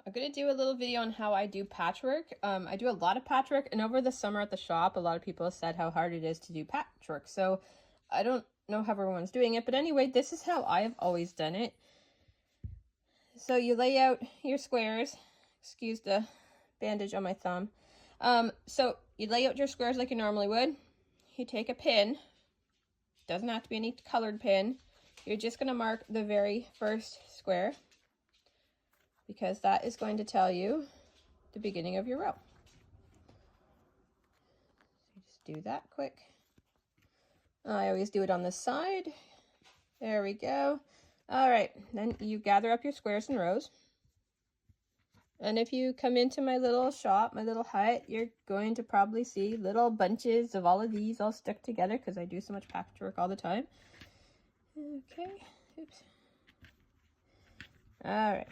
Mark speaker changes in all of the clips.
Speaker 1: I'm going to do a little video on how I do patchwork. I do a lot of patchwork, and over the summer at the shop, a lot of people have said how hard it is to do patchwork. So I don't know how everyone's doing it, but anyway, this is how I have always done it. So you lay out your squares. Excuse the bandage on my thumb. So you lay out your squares like you normally would. You take a pin. Doesn't have to be any colored pin. You're just going to mark the very first square, because that is going to tell you the beginning of your row. So just do that quick. I always do it on this side. There we go. All right, then you gather up your squares and rows. And if you come into my little shop, my little hut, you're going to probably see little bunches of all of these all stuck together because I do so much patchwork all the time. Okay, oops. All right.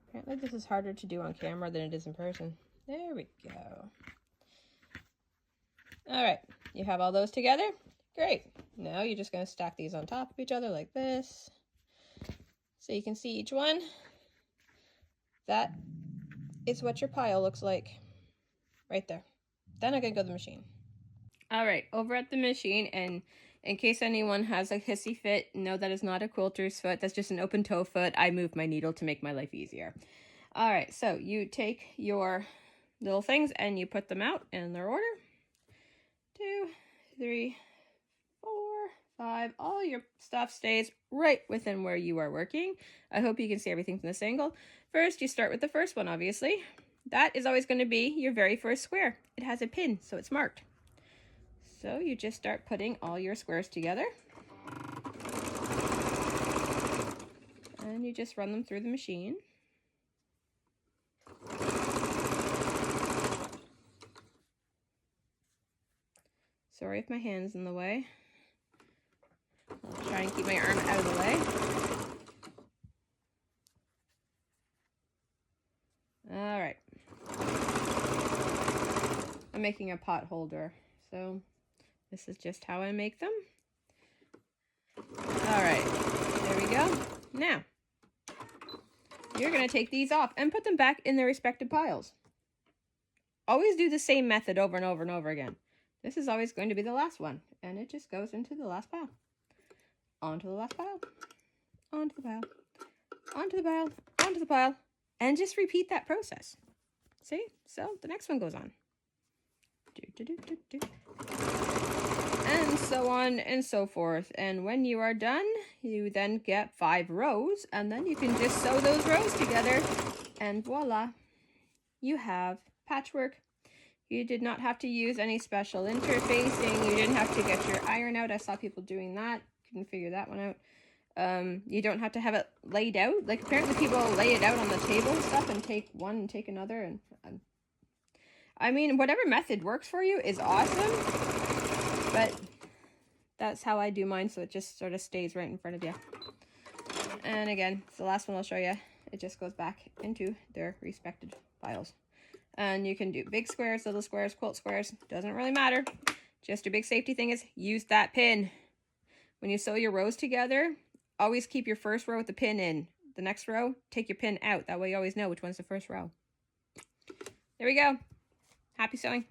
Speaker 1: Apparently this is harder to do on camera than it is in person. There we go. All right, you have all those together? Great. Now you're just going to stack these on top of each other like this. So you can see each one. That is what your pile looks like right there. Then I'm going to go to the machine. All right, over at the machine, and in case anyone has a hissy fit, no, that is not a quilter's foot. That's just an open toe foot. I moved my needle to make my life easier. All right, so you take your little things and you put them out in their order. 2, 3, 4, 5. All your stuff stays right within where you are working. I hope you can see everything from this angle. First, you start with the first one, obviously. That is always going to be your very first square. It has a pin, so it's marked. So you just start putting all your squares together. And you just run them through the machine. Sorry if my hand's in the way. I'll try and keep my arm out of the way. All right. I'm making a pot holder, so this is just how I make them. All right, there we go. Now, you're going to take these off and put them back in their respective piles. Always do the same method over and over and over again. This is always going to be the last one, and it just goes into the last pile. Onto the last pile. Onto the pile. Onto the pile. Onto the pile. And just repeat that process. See? So the next one goes on. And so on and so forth. And when you are done, you then get 5 rows, and then you can just sew those rows together, and voila, you have patchwork. You did not have to use any special interfacing. You didn't have to get your iron out. I saw people doing that. Couldn't figure that one out. You don't have to have it laid out. Like, apparently people lay it out on the table and stuff and take one and take another. And I mean, whatever method works for you is awesome. But that's how I do mine, so it just sort of stays right in front of you. And again, it's the last one I'll show you. It just goes back into their respective piles. And you can do big squares, little squares, quilt squares. Doesn't really matter. Just your big safety thing is use that pin. When you sew your rows together, always keep your first row with the pin in. The next row, take your pin out. That way you always know which one's the first row. There we go. Happy sewing.